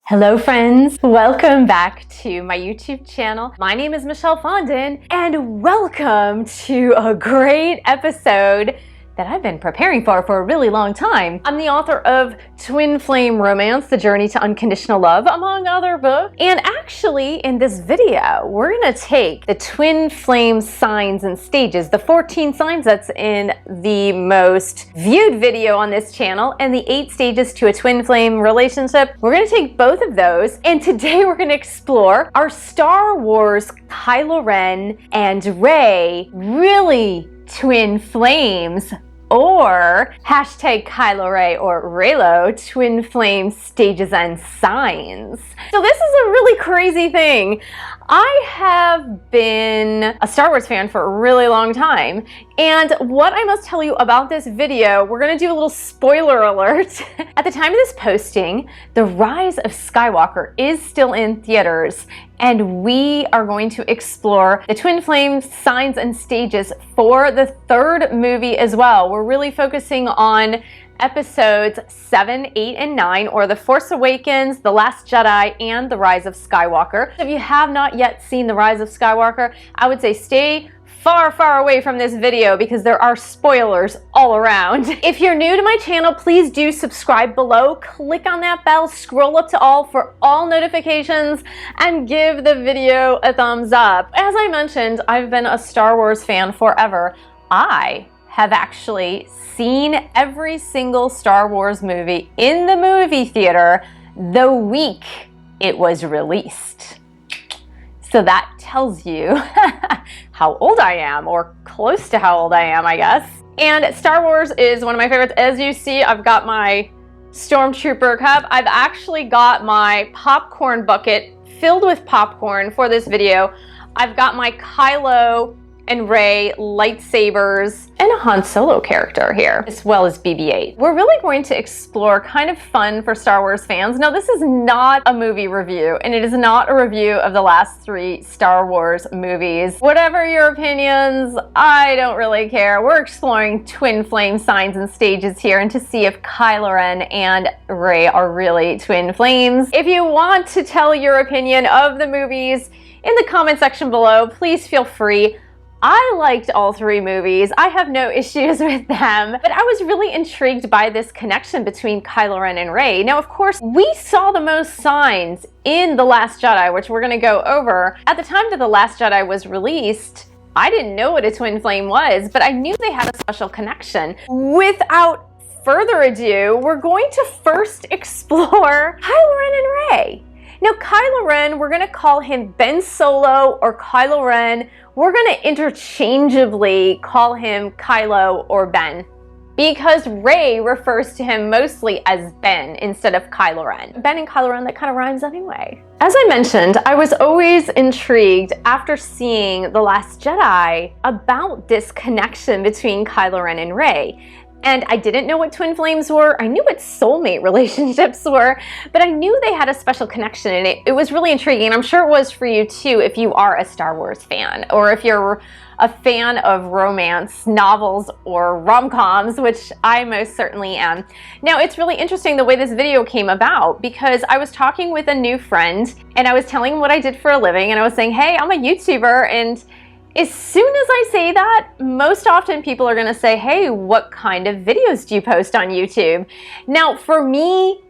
Hello friends, welcome back to my YouTube channel. My name is Michelle Fondon and welcome to a great episode that I've been preparing for a really long time. I'm the author of Twin Flame Romance, The Journey to Unconditional Love, among other books. And actually in this video, we're gonna take the twin flame signs and stages, the 14 signs that's in the most viewed video on this channel, and the 8 stages to a twin flame relationship. We're gonna take both of those, and today we're gonna explore our Star Wars Kylo Ren and Rey really twin flames, or hashtag Kylo Rey or Reylo twin flame stages and signs. So this is a really crazy thing. I have been a Star Wars fan for a really long time, and what I must tell you about this video, we're gonna do a little spoiler alert. At the time of this posting, The Rise of Skywalker is still in theaters, and we are going to explore the twin flame signs and stages for the 3rd movie as well. We're really focusing on episodes 7, 8, and 9, or The Force Awakens, The Last Jedi, and The Rise of Skywalker. If you have not yet seen The Rise of Skywalker, I would say stay far away from this video because there are spoilers all around. If you're new to my channel, please do subscribe below, click on that bell, scroll up to all for all notifications, and give the video a thumbs up. As I mentioned, I've been a Star Wars fan forever. I have actually seen every single Star Wars movie in the movie theater the week it was released. So that tells you how old I am, or close to how old I am, I guess. And Star Wars is one of my favorites. As you see, I've got my Stormtrooper cup. I've actually got my popcorn bucket filled with popcorn for this video. I've got my Kylo and Rey lightsabers and a Han Solo character here, as well as BB-8. We're really going to explore kind of fun for Star Wars fans. Now, this is not a movie review, and it is not a review of the last 3 Star Wars movies. Whatever your opinions, I don't really care. We're exploring twin flame signs and stages here, and to see if Kylo Ren and Rey are really twin flames. If you want to tell your opinion of the movies in the comment section below, please feel free. I liked all 3 movies. I have no issues with them, but I was really intrigued by this connection between Kylo Ren and Rey. Now, of course, we saw the most signs in The Last Jedi, which we're gonna go over. At the time that The Last Jedi was released, I didn't know what a twin flame was, but I knew they had a special connection. Without further ado, we're going to first explore Kylo Ren and Rey. Now, Kylo Ren, we're gonna call him Ben Solo or Kylo Ren. We're gonna interchangeably call him Kylo or Ben, because Rey refers to him mostly as Ben instead of Kylo Ren. Ben and Kylo Ren, that kind of rhymes anyway. As I mentioned, I was always intrigued after seeing The Last Jedi about this connection between Kylo Ren and Rey. And I didn't know what twin flames were. I knew what soulmate relationships were, but I knew they had a special connection, and it was really intriguing. I'm sure it was for you too if you are a Star Wars fan, or if you're a fan of romance novels or rom-coms, which I most certainly am. Now, it's really interesting the way this video came about, because I was talking with a new friend and I was telling him what I did for a living, and I was saying, hey, I'm a YouTuber, and as soon as I say that, most often people are gonna say, hey, what kind of videos do you post on YouTube? Now, for me,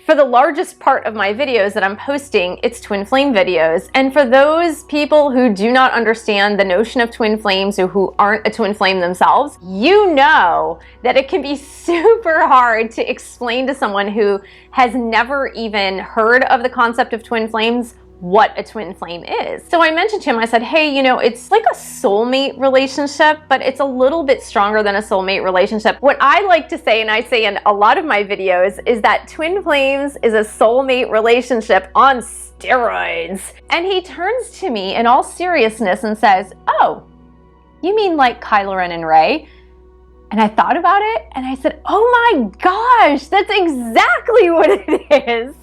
for the largest part of my videos that I'm posting, it's twin flame videos. And for those people who do not understand the notion of twin flames, or who aren't a twin flame themselves, you know that it can be super hard to explain to someone who has never even heard of the concept of twin flames what a twin flame is. So I mentioned to him, I said, hey, you know, it's like a soulmate relationship, but it's a little bit stronger than a soulmate relationship. What I like to say, and I say in a lot of my videos, is that twin flames is a soulmate relationship on steroids. And he turns to me in all seriousness and says, oh, you mean like Kylo Ren and Rey? And I thought about it and I said, oh my gosh, that's exactly what it is.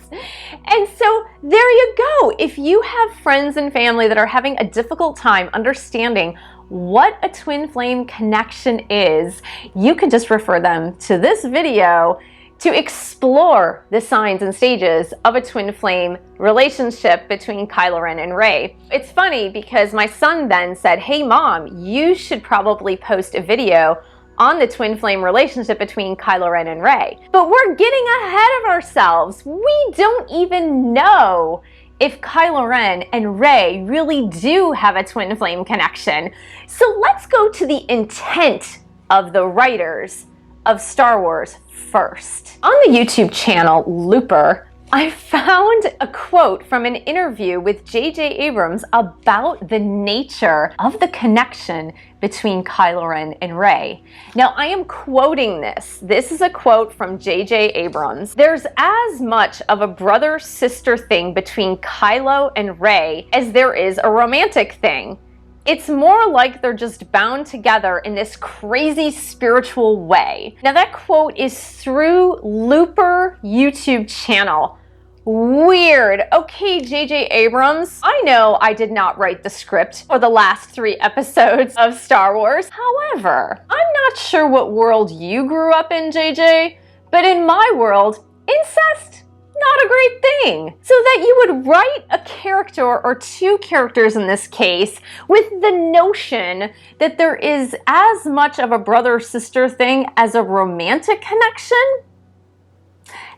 And so there you go. If you have friends and family that are having a difficult time understanding what a twin flame connection is, you can just refer them to this video to explore the signs and stages of a twin flame relationship between Kylo Ren and Rey. It's funny because my son then said, "Hey mom, you should probably post a video on the twin flame relationship between Kylo Ren and Rey." But we're getting ahead of ourselves. We don't even know if Kylo Ren and Rey really do have a twin flame connection. So let's go to the intent of the writers of Star Wars first. On the YouTube channel Looper, I found a quote from an interview with J.J. Abrams about the nature of the connection between Kylo Ren and Rey. Now, I am quoting this. This is a quote from J.J. Abrams. "There's as much of a brother-sister thing between Kylo and Rey as there is a romantic thing. It's more like they're just bound together in this crazy spiritual way." Now, that quote is through Looper YouTube channel. Weird. Okay, J.J. Abrams, I know I did not write the script for the last 3 episodes of Star Wars. However, I'm not sure what world you grew up in, JJ, but in my world, incest, not a great thing. So that you would write a character or 2 characters in this case with the notion that there is as much of a brother-sister thing as a romantic connection?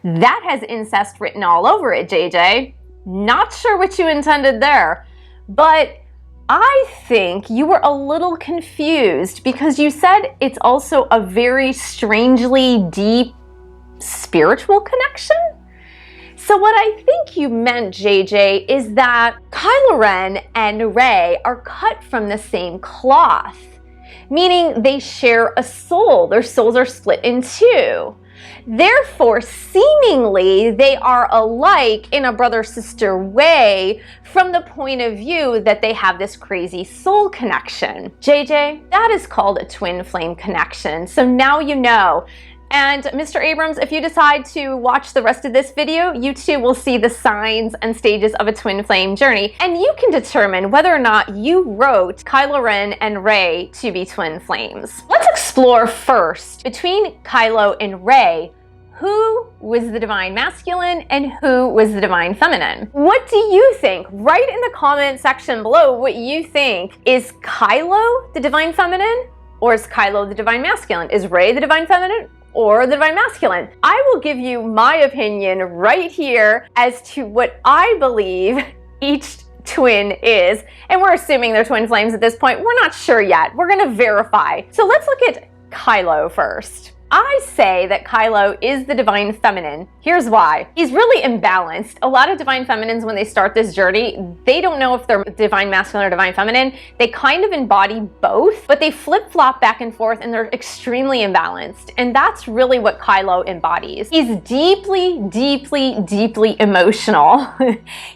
That has incest written all over it, JJ. Not sure what you intended there, but I think you were a little confused because you said it's also a very strangely deep spiritual connection. So what I think you meant, JJ, is that Kylo Ren and Rey are cut from the same cloth, meaning they share a soul. Their souls are split in 2. Therefore, seemingly, they are alike in a brother-sister way from the point of view that they have this crazy soul connection. JJ, that is called a twin flame connection. So now you know. And Mr. Abrams, if you decide to watch the rest of this video, you too will see the signs and stages of a twin flame journey, and you can determine whether or not you wrote Kylo Ren and Rey to be twin flames. Let's explore first, between Kylo and Rey, who was the divine masculine and who was the divine feminine. What do you think? Write in the comment section below what you think. Is Kylo the divine feminine, or is Kylo the divine masculine? Is Rey the divine feminine, or the divine masculine? I will give you my opinion right here as to what I believe each twin is. And we're assuming they're twin flames at this point. We're not sure yet. We're gonna verify. So let's look at Kylo first. I say that Kylo is the divine feminine. Here's why. He's really imbalanced. A lot of divine feminines, when they start this journey, they don't know if they're divine masculine or divine feminine. They kind of embody both, but they flip-flop back and forth and they're extremely imbalanced. And that's really what Kylo embodies. He's deeply, deeply, deeply emotional.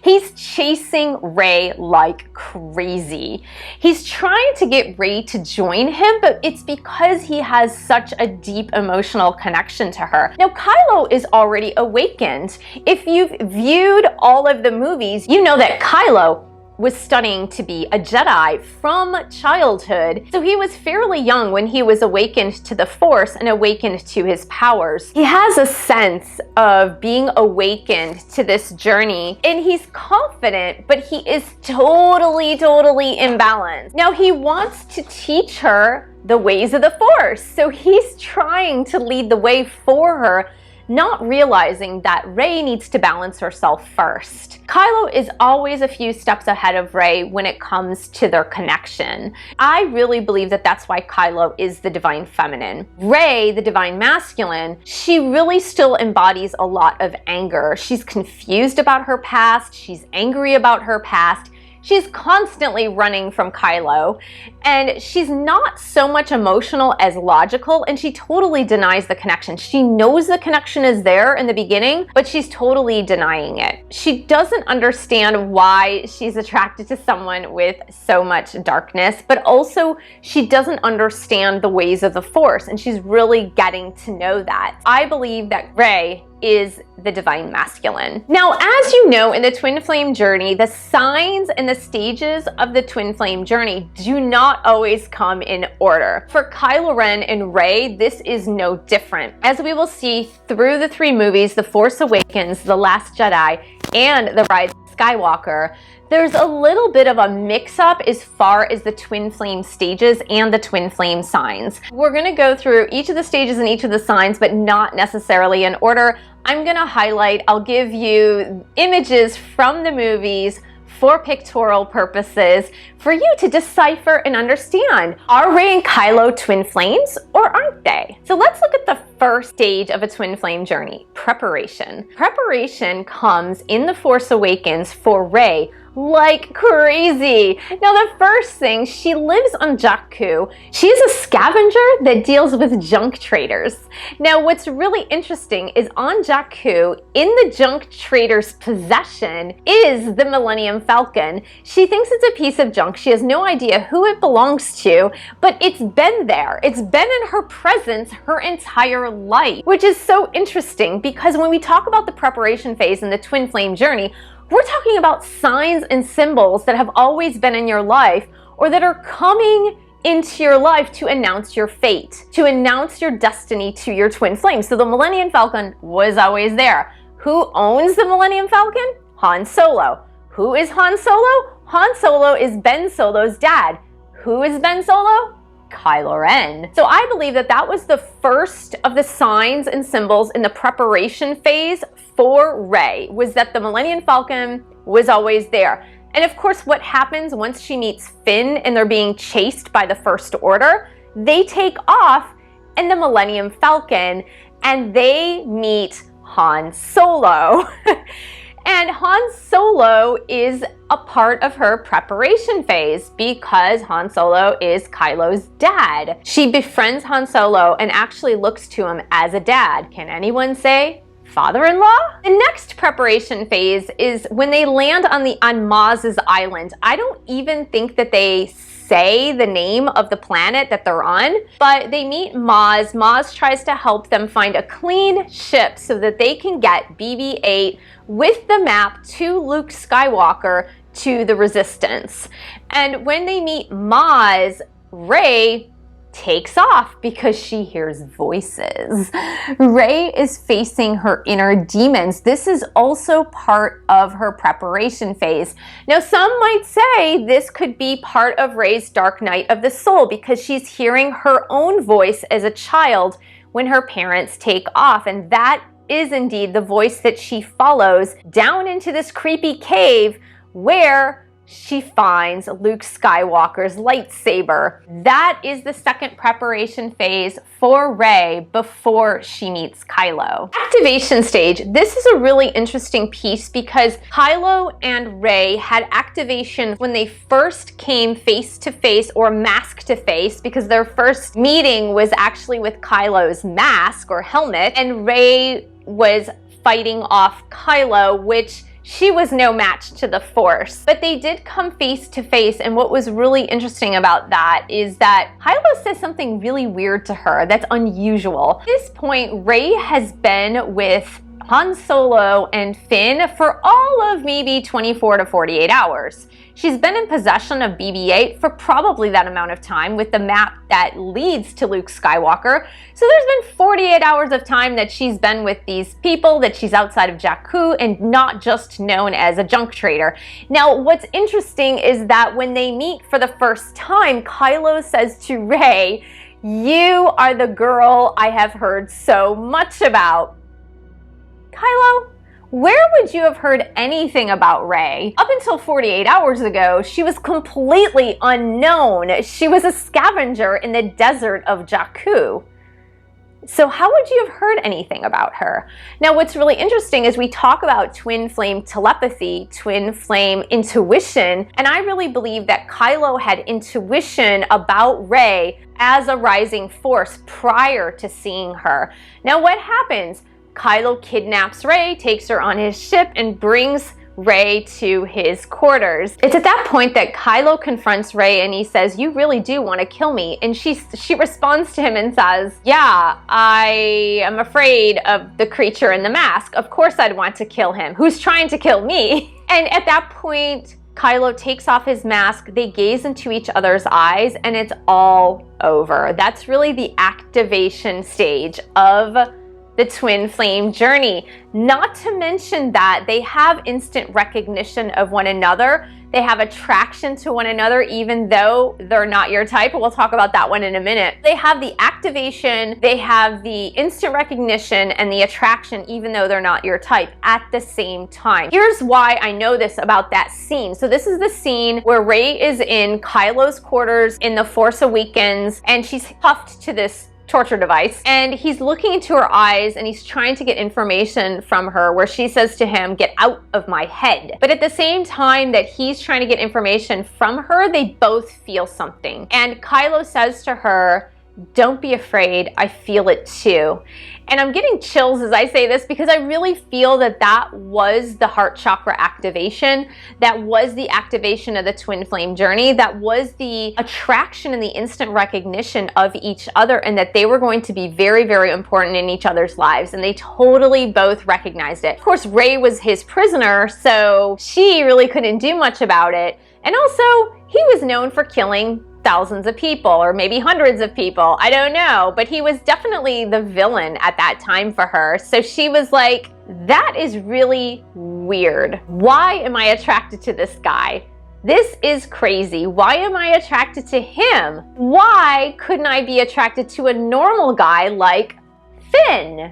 He's chasing Rey like crazy. He's trying to get Rey to join him, but it's because he has such a deep emotional connection to her. Now, Kylo is already awakened. If you've viewed all of the movies, you know that Kylo was studying to be a Jedi from childhood. So he was fairly young when he was awakened to the Force and awakened to his powers. He has a sense of being awakened to this journey, and he's confident, but he is totally imbalanced. Now, he wants to teach her the ways of the Force. So he's trying to lead the way for her, not realizing that Rey needs to balance herself first. Kylo is always a few steps ahead of Rey when it comes to their connection. I really believe that that's why Kylo is the divine feminine. Rey, the divine masculine, she really still embodies a lot of anger. She's confused about her past. She's angry about her past. She's constantly running from Kylo, and she's not so much emotional as logical, and she totally denies the connection. She knows the connection is there in the beginning, but she's totally denying it. She doesn't understand why she's attracted to someone with so much darkness, but also she doesn't understand the ways of the Force, and she's really getting to know that. I believe that Rey is the divine masculine. Now, as you know, in the twin flame journey, the signs and the stages of the twin flame journey do not always come in order. For Kylo Ren and Rey, this is no different. As we will see through the 3 movies, The Force Awakens, The Last Jedi, and The Rise of Skywalker, there's a little bit of a mix-up as far as the twin flame stages and the twin flame signs. We're going to go through each of the stages and each of the signs, but not necessarily in order. I'm going to highlight, I'll give you images from the movies for pictorial purposes for you to decipher and understand. Are Rey and Kylo twin flames or aren't they? So let's look at the first stage of a twin flame journey, preparation. Preparation comes in The Force Awakens for Rey like crazy. Now, the first thing, she lives on Jakku. She is a scavenger that deals with junk traders. Now, what's really interesting is on Jakku, in the junk trader's possession is the Millennium Falcon. She thinks it's a piece of junk. She has no idea who it belongs to, but it's been there. It's been in her presence her entire life, which is so interesting because when we talk about the preparation phase in the twin flame journey, we're talking about signs and symbols that have always been in your life or that are coming into your life to announce your fate, to announce your destiny to your twin flame. So the Millennium Falcon was always there. Who owns the Millennium Falcon? Han Solo. Who is Han Solo? Han Solo is Ben Solo's dad. Who is Ben Solo? Kylo Ren. So I believe that that was the first of the signs and symbols in the preparation phase for Rey, was that the Millennium Falcon was always there. And of course, what happens once she meets Finn and they're being chased by the First Order, they take off in the Millennium Falcon and they meet Han Solo. And Han Solo is a part of her preparation phase because Han Solo is Kylo's dad. She befriends Han Solo and actually looks to him as a dad. Can anyone say father-in-law? The next preparation phase is when they land on Maz's island. I don't even think that they say the name of the planet that they're on, but they meet Maz. Maz tries to help them find a clean ship so that they can get BB-8 with the map to Luke Skywalker to the Resistance. And when they meet Maz, Rey takes off because she hears voices. Rey is facing her inner demons. This is also part of her preparation phase. Now, some might say this could be part of Rey's dark night of the soul because she's hearing her own voice as a child when her parents take off, and that is indeed the voice that she follows down into this creepy cave where she finds Luke Skywalker's lightsaber. That is the second preparation phase for Rey before she meets Kylo. Activation stage. This is a really interesting piece because Kylo and Rey had activation when they first came face to face or mask to face, because their first meeting was actually with Kylo's mask or helmet, and Rey was fighting off Kylo, which she was no match to the Force. But they did come face to face, and what was really interesting about that is that Kylo says something really weird to her that's unusual. At this point, Rey has been with Han Solo and Finn for all of maybe 24 to 48 hours. She's been in possession of BB-8 for probably that amount of time with the map that leads to Luke Skywalker. So there's been 48 hours of time that she's been with these people, that she's outside of Jakku and not just known as a junk trader. Now, what's interesting is that when they meet for the first time, Kylo says to Rey, "You are the girl I have heard so much about." Kylo, where would you have heard anything about Rey? Up until 48 hours ago, she was completely unknown. She was a scavenger in the desert of Jakku. So how would you have heard anything about her? Now, what's really interesting is we talk about twin flame telepathy, twin flame intuition, and I really believe that Kylo had intuition about Rey as a rising force prior to seeing her. Now, what happens? Kylo kidnaps Rey, takes her on his ship, and brings Rey to his quarters. It's at that point that Kylo confronts Rey and he says, "You really do want to kill me?" And she responds to him and says, "Yeah, I am afraid of the creature in the mask. Of course I'd want to kill him. Who's trying to kill me?" And at that point, Kylo takes off his mask, they gaze into each other's eyes, and it's all over. That's really the activation stage of the twin flame journey. Not to mention that they have instant recognition of one another. They have attraction to one another even though they're not your type. We'll talk about that one in a minute. They have the activation, they have the instant recognition and the attraction even though they're not your type at the same time. Here's why I know this about that scene. So this is the scene where Rey is in Kylo's quarters in The Force Awakens and she's cuffed to this torture device and he's looking into her eyes and he's trying to get information from her where she says to him, "Get out of my head." But at the same time that he's trying to get information from her, they both feel something. And Kylo says to her, "Don't be afraid, I feel it too." And I'm getting chills as I say this because I really feel that that was the heart chakra activation. That was the activation of the twin flame journey. That was the attraction and the instant recognition of each other and that they were going to be very, very important in each other's lives. And they totally both recognized it. Of course, Rey was his prisoner, so she really couldn't do much about it. And also, he was known for killing thousands of people or maybe hundreds of people. I don't know, but he was definitely the villain at that time for her. So she was like, that is really weird. Why am I attracted to this guy? This is crazy. Why am I attracted to him? Why couldn't I be attracted to a normal guy like Finn?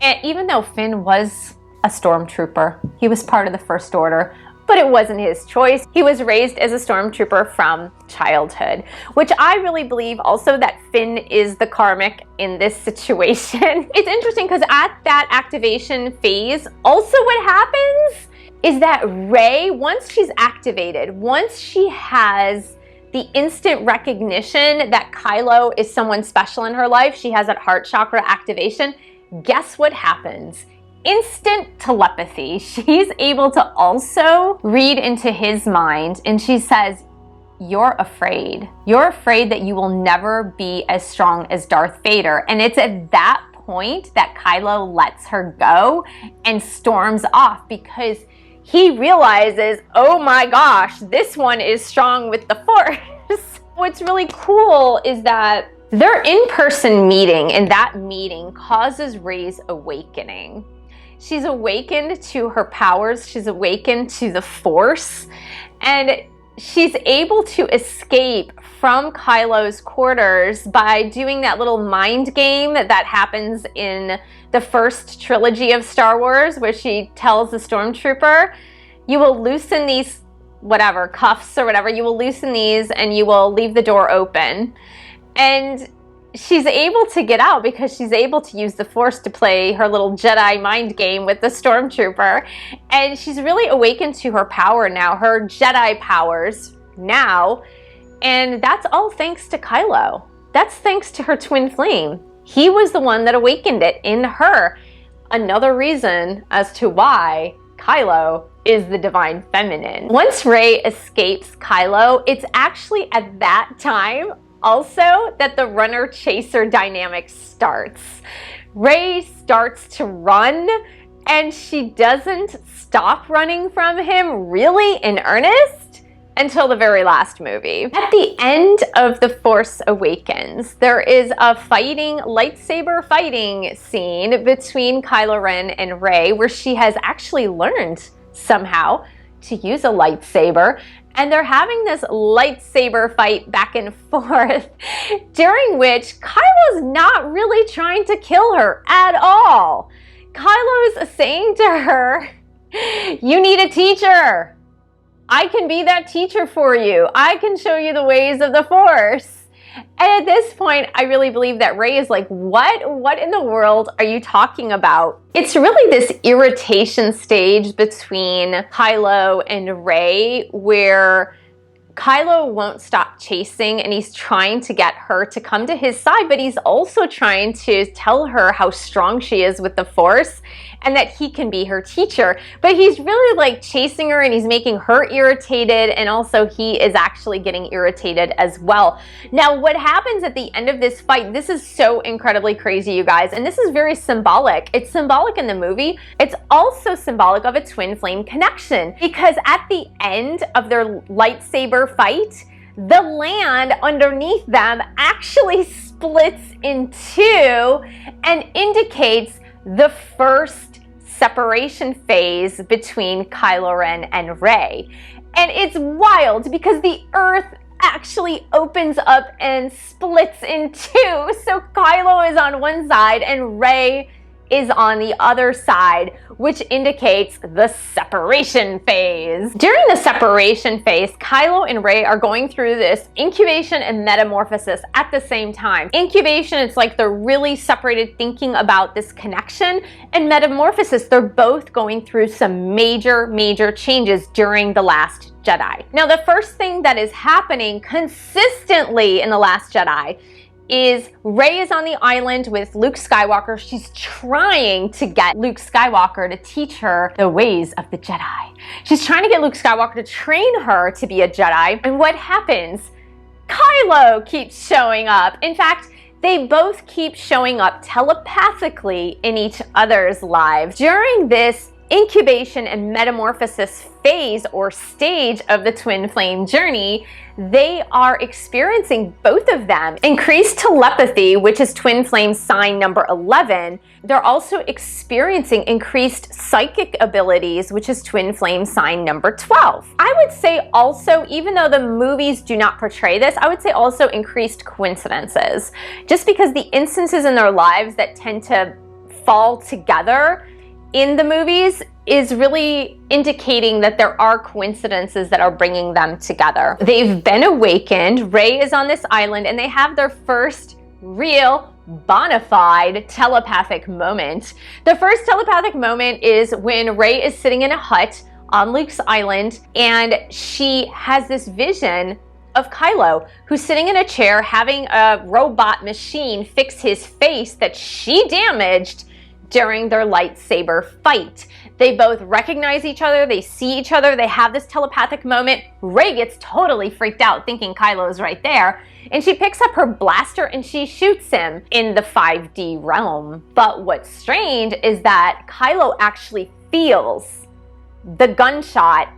And even though Finn was a stormtrooper, he was part of the First Order, but it wasn't his choice. He was raised as a stormtrooper from childhood, which I really believe also that Finn is the karmic in this situation. It's interesting because at that activation phase, also what happens is that Rey, once she's activated, once she has the instant recognition that Kylo is someone special in her life, she has that heart chakra activation, guess what happens? Instant telepathy. She's able to also read into his mind and she says, "You're afraid. You're afraid that you will never be as strong as Darth Vader." And it's at that point that Kylo lets her go and storms off because he realizes, oh my gosh, this one is strong with the Force. What's really cool is that their in-person meeting and that meeting causes Rey's awakening. She's awakened to her powers, she's awakened to the Force, and she's able to escape from Kylo's quarters by doing that little mind game that happens in the first trilogy of Star Wars where she tells the stormtrooper, "You will loosen these whatever cuffs or whatever, you will loosen these and you will leave the door open." And she's able to get out because she's able to use the Force to play her little Jedi mind game with the stormtrooper. And she's really awakened to her power now, her Jedi powers now. And that's all thanks to Kylo. That's thanks to her twin flame. He was the one that awakened it in her. Another reason as to why Kylo is the divine feminine. Once Rey escapes Kylo, it's actually at that time also that the runner-chaser dynamic starts. Rey starts to run and she doesn't stop running from him really in earnest until the very last movie. At the end of The Force Awakens, there is a lightsaber fighting scene between Kylo Ren and Rey where she has actually learned somehow to use a lightsaber. And they're having this lightsaber fight back and forth, during which Kylo's not really trying to kill her at all. Kylo's saying to her, "You need a teacher. I can be that teacher for you. I can show you the ways of the Force." And at this point, I really believe that Rey is like, what in the world are you talking about? It's really this irritation stage between Kylo and Rey where Kylo won't stop chasing, and he's trying to get her to come to his side, but he's also trying to tell her how strong she is with the Force and that he can be her teacher. But he's really like chasing her, and he's making her irritated, and also he is actually getting irritated as well. Now, what happens at the end of this fight, this is so incredibly crazy, you guys, and this is very symbolic. It's symbolic in the movie. It's also symbolic of a twin flame connection, because at the end of their lightsaber fight, the land underneath them actually splits in two and indicates the first separation phase between Kylo Ren and Rey. And it's wild because the Earth actually opens up and splits in two. So Kylo is on one side and Rey is on the other side, which indicates the separation phase. During the separation phase, Kylo and Rey are going through this incubation and metamorphosis at the same time. Incubation, it's like they're really separated, thinking about this connection, and metamorphosis, they're both going through some major changes during The Last Jedi. Now, the first thing that is happening consistently in The Last Jedi is Rey is on the island with Luke Skywalker. She's trying to get Luke Skywalker to teach her the ways of the Jedi. She's trying to get Luke Skywalker to train her to be a Jedi. And what happens? Kylo keeps showing up. In fact, they both keep showing up telepathically in each other's lives. During this incubation and metamorphosis phase or stage of the twin flame journey, they are experiencing, both of them, increased telepathy, which is twin flame sign number 11. They're also experiencing increased psychic abilities, which is twin flame sign number 12. I would say also, even though the movies do not portray this, I would say also increased coincidences. Just because the instances in their lives that tend to fall together in the movies is really indicating that there are coincidences that are bringing them together. They've been awakened. Rey is on this island, and they have their first real bona fide telepathic moment. The first telepathic moment is when Rey is sitting in a hut on Luke's island, and she has this vision of Kylo, who's sitting in a chair having a robot machine fix his face that she damaged during their lightsaber fight. They both recognize each other, they see each other, they have this telepathic moment. Rey gets totally freaked out thinking Kylo's right there, and she picks up her blaster and she shoots him in the 5D realm. But what's strange is that Kylo actually feels the gunshot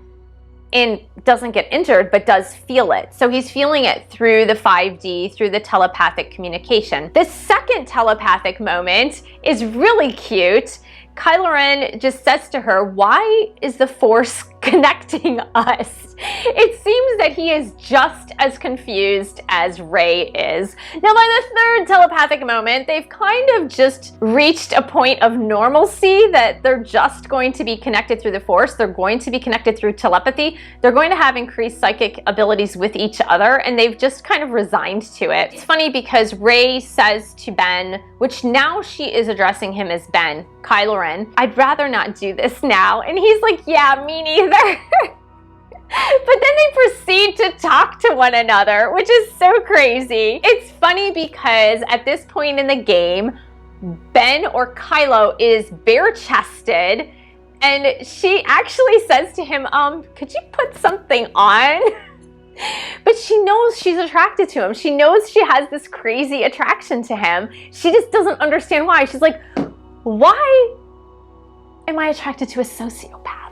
and doesn't get injured, but does feel it. So he's feeling it through the 5D, through the telepathic communication. The second telepathic moment is really cute. Kylo Ren just says to her, "Why is the Force connecting us?" It seems that he is just as confused as Rey is. Now, by the third telepathic moment, they've kind of just reached a point of normalcy that they're just going to be connected through the Force. They're going to be connected through telepathy. They're going to have increased psychic abilities with each other, and they've just kind of resigned to it. It's funny because Rey says to Ben, which now she is addressing him as Ben, Kylo Ren, "I'd rather not do this now." And he's like, "Yeah, me neither." But then they proceed to talk to one another, which is so crazy. It's funny because at this point in the game, Ben or Kylo is bare-chested, and she actually says to him, "Could you put something on?" But she knows she's attracted to him. She knows she has this crazy attraction to him. She just doesn't understand why. She's like, "Why am I attracted to a sociopath?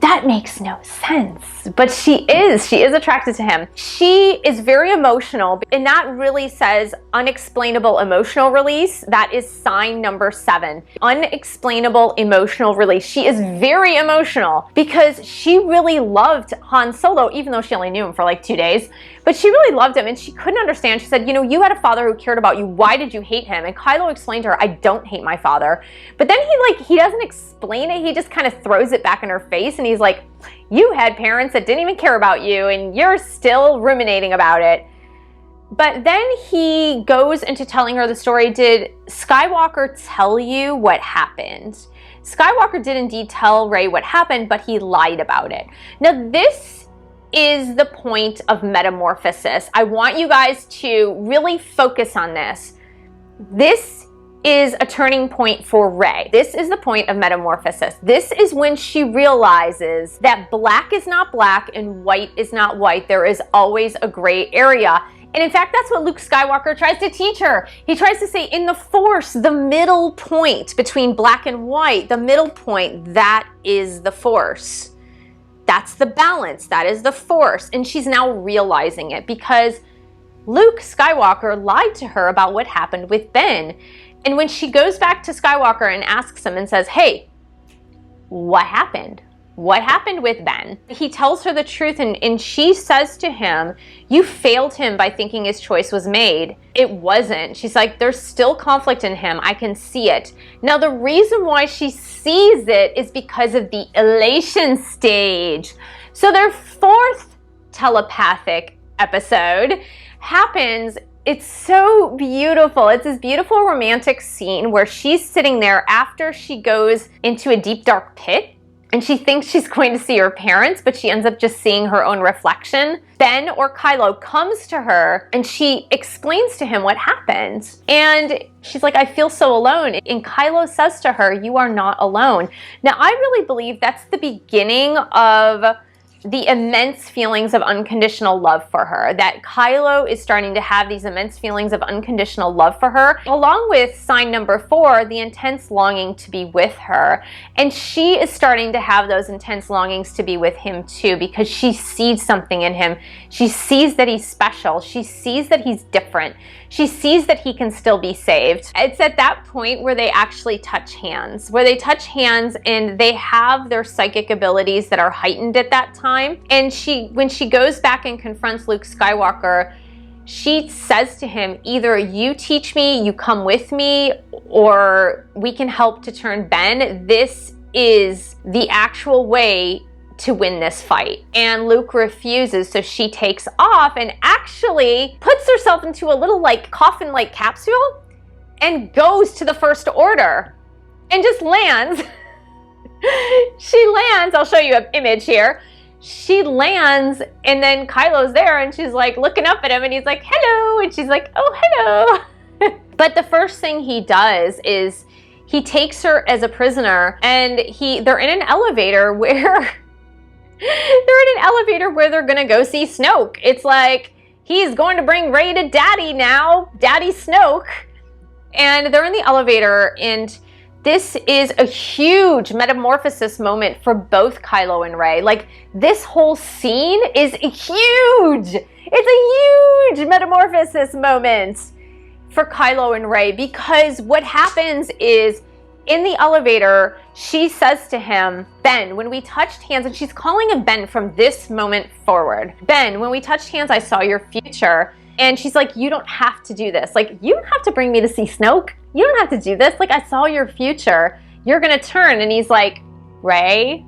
That makes no sense." But she is attracted to him. She is very emotional, and that really says unexplainable emotional release. That is sign number 7. Unexplainable emotional release. She is very emotional because she really loved Han Solo, even though she only knew him for like 2 days. But she really loved him, and she couldn't understand. She said, "You had a father who cared about you. Why did you hate him?" And Kylo explained to her, "I don't hate my father." But then he doesn't explain it. He just kind of throws it back in her face, and he's like, "You had parents that didn't even care about you, and you're still ruminating about it." But then he goes into telling her the story. "Did Skywalker tell you what happened?" Skywalker did indeed tell Rey what happened, but he lied about it. Now, this is the point of Metamorphosis. I want you guys to really focus on this. This is a turning point for Rey. This is the point of Metamorphosis. This is when she realizes that black is not black and white is not white. There is always a gray area. And in fact, that's what Luke Skywalker tries to teach her. He tries to say in the Force, the middle point between black and white, the middle point, that is the Force. That's the balance. That is the Force. And she's now realizing it because Luke Skywalker lied to her about what happened with Ben. And when she goes back to Skywalker and asks him and says, hey, what happened? What happened with Ben? He tells her the truth and she says to him, you failed him by thinking his choice was made. It wasn't. She's like, there's still conflict in him. I can see it. Now, the reason why she sees it is because of the elation stage. So their fourth telepathic episode happens. It's so beautiful. It's this beautiful romantic scene where she's sitting there after she goes into a deep dark pit and she thinks she's going to see her parents, but she ends up just seeing her own reflection. Ben or Kylo comes to her and she explains to him what happened. And she's like, I feel so alone. And Kylo says to her, you are not alone. Now, I really believe that's the beginning of the immense feelings of unconditional love for her, that Kylo is starting to have these immense feelings of unconditional love for her, along with sign number 4, the intense longing to be with her. And she is starting to have those intense longings to be with him too, because she sees something in him. She sees that he's special. She sees that he's different. She sees that he can still be saved. It's at that point where they actually touch hands, and they have their psychic abilities that are heightened at that time. And when she goes back and confronts Luke Skywalker, she says to him, either you teach me, you come with me, or we can help to turn Ben. This is the actual way to win this fight. And Luke refuses, so she takes off and actually puts herself into a little like coffin-like capsule and goes to the First Order and just lands. She lands, I'll show you an image here. She lands and then Kylo's there and she's like looking up at him and he's like, hello. And she's like, oh, hello. But the first thing he does is he takes her as a prisoner and they're in an elevator where they're gonna go see Snoke. It's like he's going to bring Rey to Daddy now, Daddy Snoke. And they're in the elevator and this is a huge metamorphosis moment for both Kylo and Rey. Like, this whole scene is huge. It's a huge metamorphosis moment for Kylo and Rey, because what happens is in the elevator, she says to him, Ben, when we touched hands, and she's calling him Ben from this moment forward. Ben, when we touched hands, I saw your future. And she's like, you don't have to do this. Like, you don't have to bring me to see Snoke. You don't have to do this. Like, I saw your future. You're going to turn. And he's like, Rey,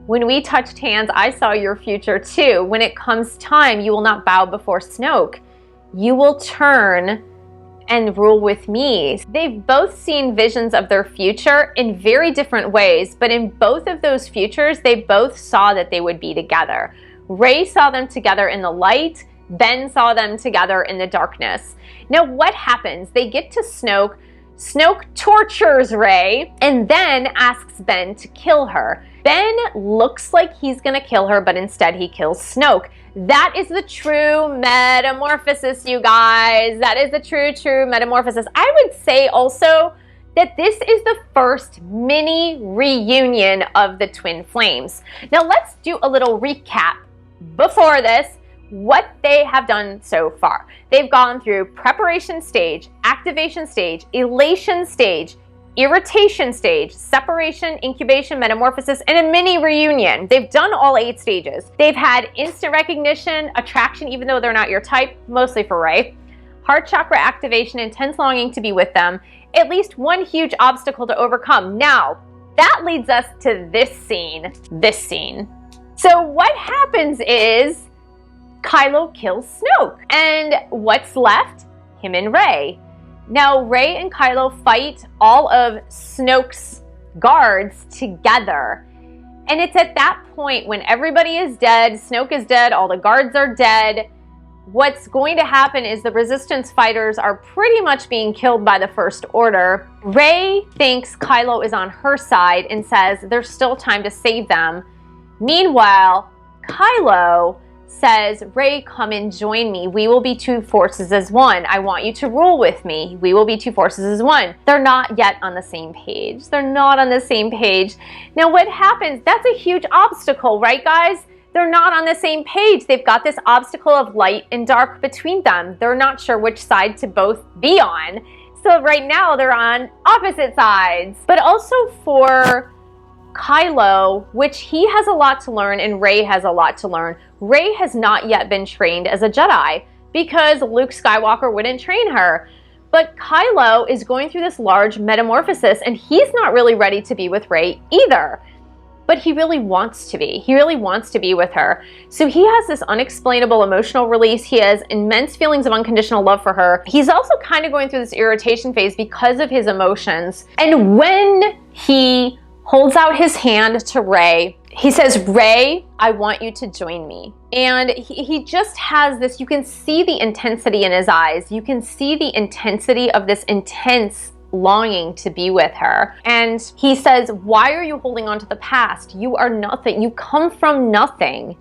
when we touched hands, I saw your future too. When it comes time, you will not bow before Snoke. You will turn and rule with me. They've both seen visions of their future in very different ways, but in both of those futures, they both saw that they would be together. Rey saw them together in the light. Ben saw them together in the darkness. Now, what happens? They get to Snoke. Snoke tortures Rey and then asks Ben to kill her. Ben looks like he's gonna kill her, but instead he kills Snoke. That is the true metamorphosis, you guys. That is the true metamorphosis. I would say also that this is the first mini reunion of the twin flames. Now let's do a little recap before this. What they have done so far. They've gone through preparation stage, activation stage, elation stage, irritation stage, separation, incubation, metamorphosis, and a mini reunion. They've done all 8 stages. They've had instant recognition, attraction, even though they're not your type, mostly for Rey, heart chakra activation, intense longing to be with them, at least one huge obstacle to overcome. Now, that leads us to this scene. So what happens is Kylo kills Snoke. And what's left? Him and Rey. Now, Rey and Kylo fight all of Snoke's guards together. And it's at that point when everybody is dead, Snoke is dead, all the guards are dead, what's going to happen is the Resistance fighters are pretty much being killed by the First Order. Rey thinks Kylo is on her side and says there's still time to save them. Meanwhile, Kylo says, Rey, come and join me. We will be two forces as one. I want you to rule with me. We will be two forces as one. They're not yet on the same page. They're not on the same page. Now what happens? That's a huge obstacle, right, guys? They're not on the same page. They've got this obstacle of light and dark between them. They're not sure which side to both be on. So right now they're on opposite sides. But also for Kylo, which he has a lot to learn and Rey has a lot to learn. Rey has not yet been trained as a Jedi because Luke Skywalker wouldn't train her. But Kylo is going through this large metamorphosis and he's not really ready to be with Rey either. But he really wants to be. He really wants to be with her. So he has this unexplainable emotional release. He has immense feelings of unconditional love for her. He's also kind of going through this irritation phase because of his emotions. And when he holds out his hand to Rey, he says, Rey, I want you to join me. And he just has this, you can see the intensity in his eyes. You can see the intensity of this intense longing to be with her. And he says, why are you holding on to the past? You are nothing. You come from nothing.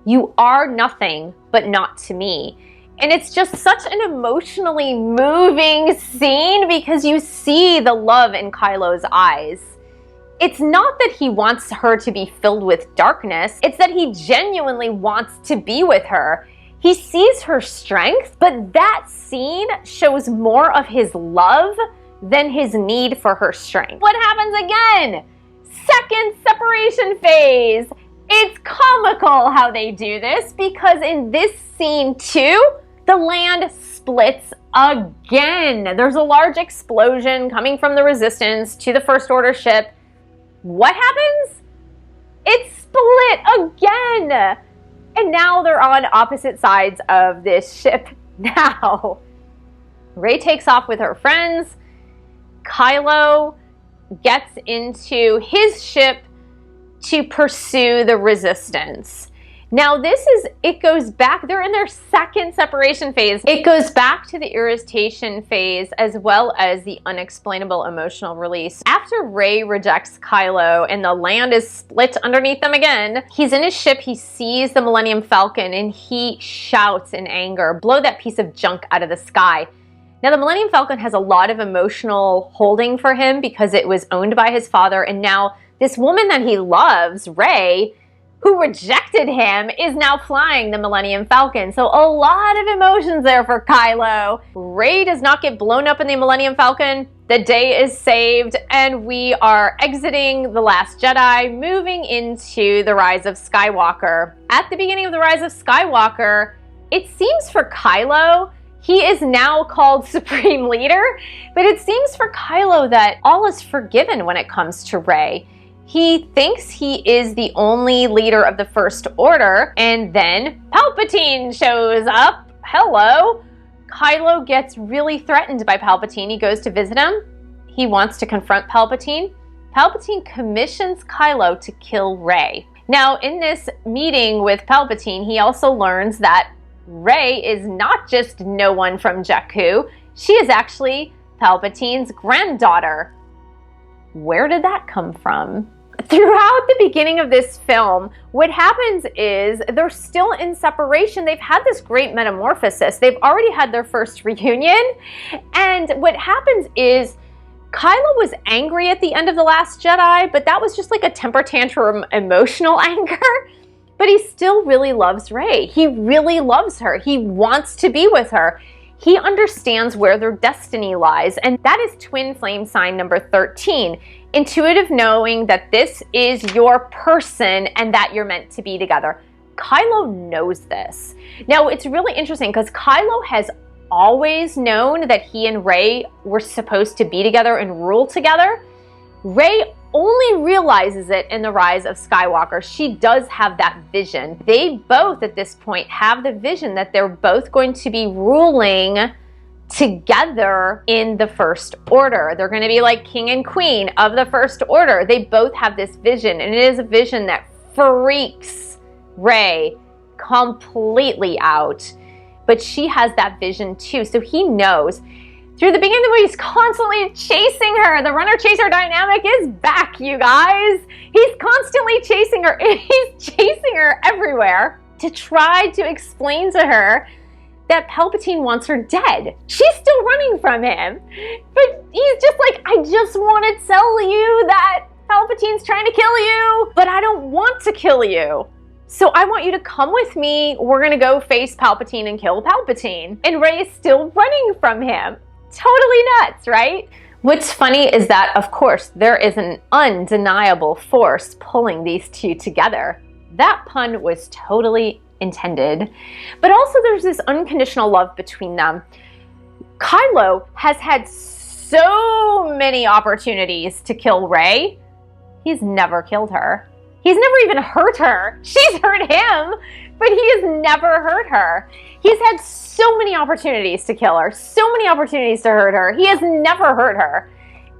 You are nothing, but not to me. And it's just such an emotionally moving scene because you see the love in Kylo's eyes. It's not that he wants her to be filled with darkness. It's that he genuinely wants to be with her. He sees her strength, but that scene shows more of his love than his need for her strength. What happens again? Second separation phase. It's comical how they do this because in this scene too, the land splits again. There's a large explosion coming from the Resistance to the First Order ship. What happens? It's split again. And now they're on opposite sides of this ship now. Rey takes off with her friends. Kylo gets into his ship to pursue the Resistance. Now it goes back, they're in their second separation phase. It goes back to the irritation phase as well as the unexplainable emotional release. After Rey rejects Kylo and the land is split underneath them again, he's in his ship, he sees the Millennium Falcon and he shouts in anger, blow that piece of junk out of the sky. Now, the Millennium Falcon has a lot of emotional holding for him because it was owned by his father, and now this woman that he loves, Rey, who rejected him, is now flying the Millennium Falcon. So a lot of emotions there for Kylo. Rey does not get blown up in the Millennium Falcon. The day is saved, and we are exiting The Last Jedi, moving into The Rise of Skywalker. At the beginning of The Rise of Skywalker, it seems for Kylo, he is now called Supreme Leader, but it seems for Kylo that all is forgiven when it comes to Rey. He thinks he is the only leader of the First Order, and then Palpatine shows up. Hello. Kylo gets really threatened by Palpatine. He goes to visit him. He wants to confront Palpatine. Palpatine commissions Kylo to kill Rey. Now, in this meeting with Palpatine, he also learns that Rey is not just no one from Jakku. She is actually Palpatine's granddaughter. Where did that come from? Throughout the beginning of this film, what happens is they're still in separation. They've had this great metamorphosis. They've already had their first reunion. And what happens is Kylo was angry at the end of The Last Jedi, but that was just like a temper tantrum emotional anger. But he still really loves Rey. He really loves her. He wants to be with her. He understands where their destiny lies. And that is twin flame sign number 13. Intuitive knowing that this is your person and that you're meant to be together. Kylo knows this. Now, it's really interesting because Kylo has always known that he and Rey were supposed to be together and rule together. Rey only realizes it in The Rise of Skywalker. She does have that vision. They both at this point have the vision that they're both going to be ruling together in the First Order. They're going to be like king and queen of the First Order. They both have this vision, and it is a vision that freaks Rey completely out. But she has that vision too, so he knows. Through the beginning of the movie, he's constantly chasing her. The runner-chaser dynamic is back, you guys. He's constantly chasing her. He's chasing her everywhere to try to explain to her that Palpatine wants her dead. She's still running from him. But he's just like, I just want to tell you that Palpatine's trying to kill you, but I don't want to kill you. So I want you to come with me. We're going to go face Palpatine and kill Palpatine. And Rey is still running from him. Totally nuts, right? What's funny is that, of course, there is an undeniable force pulling these two together. That pun was totally intended. But also there's this unconditional love between them. Kylo has had so many opportunities to kill Rey. He's never killed her. He's never even hurt her. She's hurt him, but he has never hurt her. He's had so many opportunities to kill her, so many opportunities to hurt her. He has never hurt her.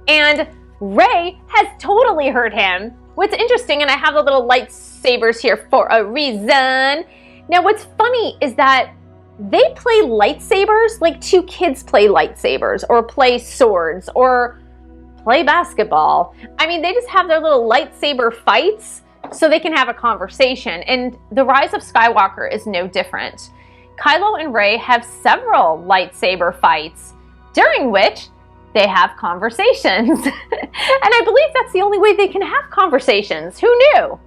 And Rey has totally hurt him. What's interesting, and I have the little lightsabers here for a reason. Now, what's funny is that they play lightsabers like two kids play lightsabers, or play swords, or play basketball. I mean, they just have their little lightsaber fights so they can have a conversation. And The Rise of Skywalker is no different. Kylo and Rey have several lightsaber fights, during which they have conversations. And I believe that's the only way they can have conversations. Who knew?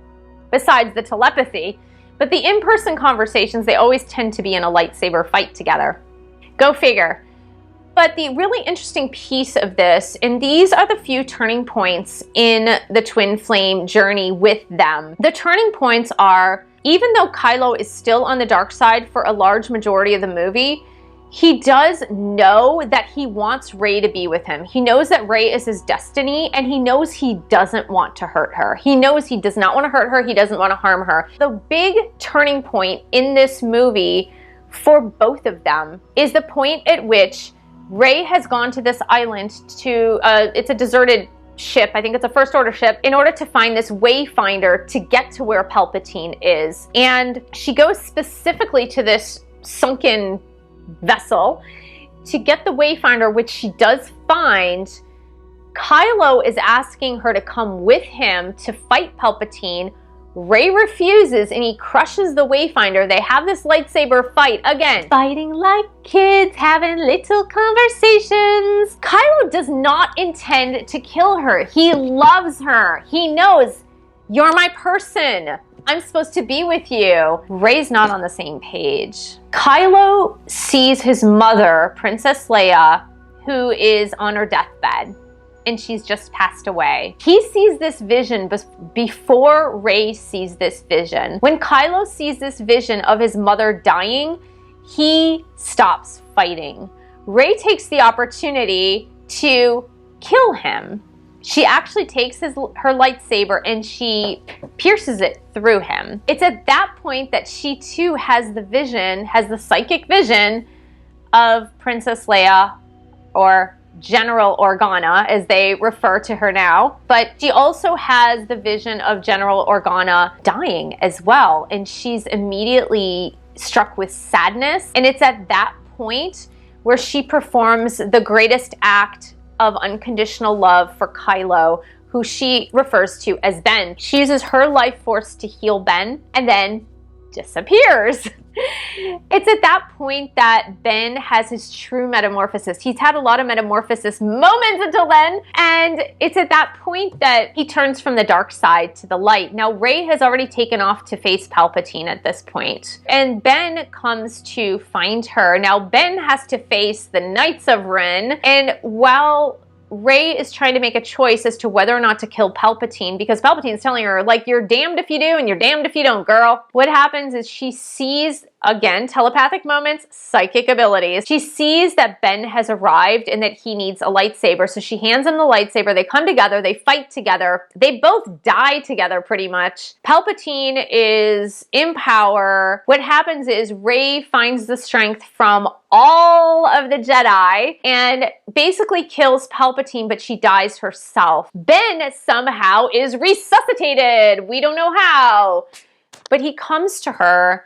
Besides the telepathy. But the in-person conversations, they always tend to be in a lightsaber fight together. Go figure. But the really interesting piece of this, and these are the few turning points in the twin flame journey with them. The turning points are, even though Kylo is still on the dark side for a large majority of the movie, he does know that he wants Rey to be with him. He knows that Rey is his destiny, and he knows he doesn't want to hurt her. He knows he does not want to hurt her. He doesn't want to harm her. The big turning point in this movie for both of them is the point at which Rey has gone to this island to, it's a deserted ship, I think it's a First Order ship, in order to find this wayfinder to get to where Palpatine is. And she goes specifically to this sunken vessel to get the wayfinder, which she does find. Kylo is asking her to come with him to fight Palpatine. Rey refuses and he crushes the wayfinder. They have this lightsaber fight again. Fighting like kids, having little conversations. Kylo does not intend to kill her. He loves her. He knows, you're my person. I'm supposed to be with you. Rey's not on the same page. Kylo sees his mother, Princess Leia, who is on her deathbed, and she's just passed away. He sees this vision before Rey sees this vision. When Kylo sees this vision of his mother dying, he stops fighting. Rey takes the opportunity to kill him. She actually takes her lightsaber and she pierces it through him. It's at that point that she too has the vision, has the psychic vision of Princess Leia, or General Organa, as they refer to her now. But she also has the vision of General Organa dying as well. And she's immediately struck with sadness. And it's at that point where she performs the greatest act of unconditional love for Kylo, who she refers to as Ben. She uses her life force to heal Ben and then disappears. It's at that point that Ben has his true metamorphosis. He's had a lot of metamorphosis moments until then, and it's at that point that he turns from the dark side to the light. Now, Rey has already taken off to face Palpatine at this point, and Ben comes to find her. Now, Ben has to face the Knights of Ren, and while Rey is trying to make a choice as to whether or not to kill Palpatine, because Palpatine's telling her, like, you're damned if you do and you're damned if you don't, girl. What happens is she sees Again, telepathic moments, psychic abilities. She sees that Ben has arrived and that he needs a lightsaber. So she hands him the lightsaber. They come together. They fight together. They both die together pretty much. Palpatine is in power. What happens is Rey finds the strength from all of the Jedi and basically kills Palpatine, but she dies herself. Ben somehow is resuscitated. We don't know how, but he comes to her.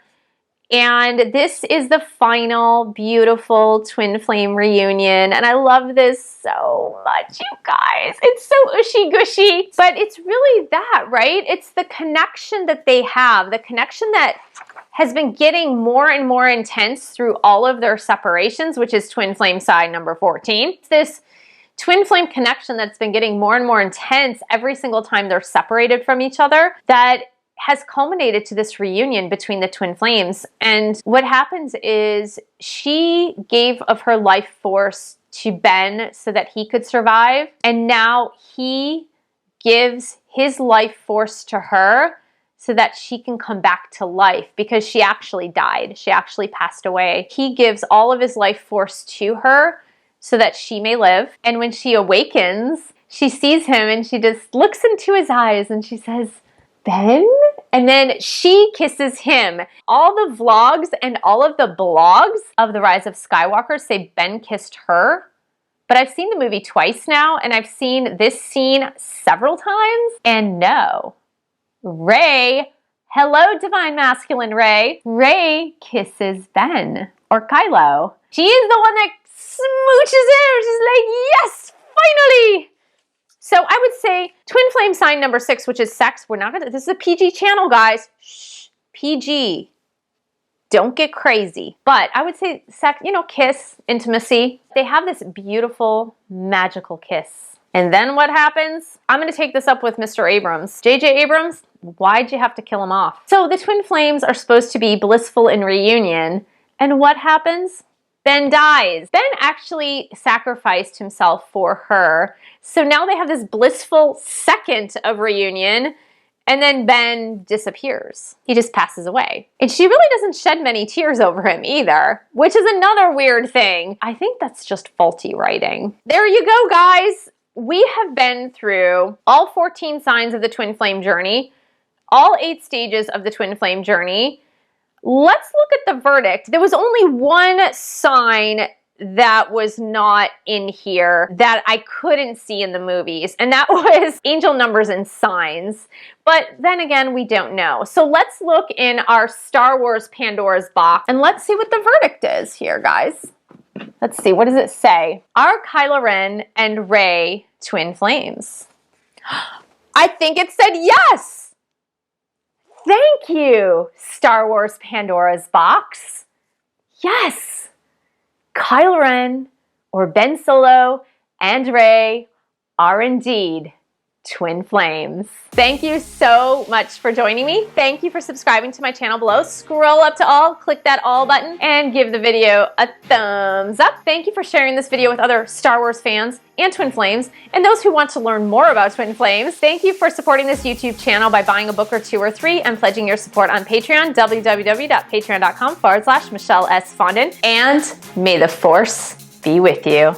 And this is the final beautiful twin flame reunion. And I love this so much, you guys. It's so ushy-gushy. But it's really that, right? It's the connection that they have, the connection that has been getting more and more intense through all of their separations, which is twin flame side number 14. It's this twin flame connection that's been getting more and more intense every single time they're separated from each other that has culminated to this reunion between the twin flames. And what happens is she gave of her life force to Ben so that he could survive. And now he gives his life force to her so that she can come back to life, because she actually died. She actually passed away. He gives all of his life force to her so that she may live. And when she awakens, she sees him and she just looks into his eyes and she says, Ben? And then she kisses him. All the vlogs and all of the blogs of The Rise of Skywalker say Ben kissed her. But I've seen the movie twice now, and I've seen this scene several times. And no, Rey, hello divine masculine Rey, Rey kisses Ben, or Kylo. She is the one that smooches him. She's like, yes, finally. So I would say twin flame sign number 6, which is sex. We're not gonna, this is a PG channel, guys. Shh, PG. Don't get crazy. But I would say sex, you know, kiss, intimacy. They have this beautiful, magical kiss. And then what happens? I'm gonna take this up with Mr. Abrams. J.J. Abrams, why'd you have to kill him off? So the twin flames are supposed to be blissful in reunion. And what happens? Ben dies. Ben actually sacrificed himself for her. So now they have this blissful second of reunion, and then Ben disappears. He just passes away. And she really doesn't shed many tears over him either, which is another weird thing. I think that's just faulty writing. There you go, guys. We have been through all 14 signs of the twin flame journey, all 8 stages of the twin flame journey. Let's look at the verdict. There was only one sign that was not in here that I couldn't see in the movies, and that was angel numbers and signs. But then again, we don't know. So let's look in our Star Wars Pandora's box, and let's see what the verdict is here, guys. Let's see, what does it say? Are Kylo Ren and Rey twin flames? I think it said yes! Thank you, Star Wars Pandora's box. Yes, Kylo Ren, or Ben Solo, and Rey are indeed twin flames. Thank you so much for joining me. Thank you for subscribing to my channel below. Scroll up to all, click that all button, and give the video a thumbs up. Thank you for sharing this video with other Star Wars fans and twin flames, and those who want to learn more about twin flames. Thank you for supporting this YouTube channel by buying a book or 2 or 3 and pledging your support on Patreon, www.patreon.com/Michelle S. Fondon. And may the Force be with you.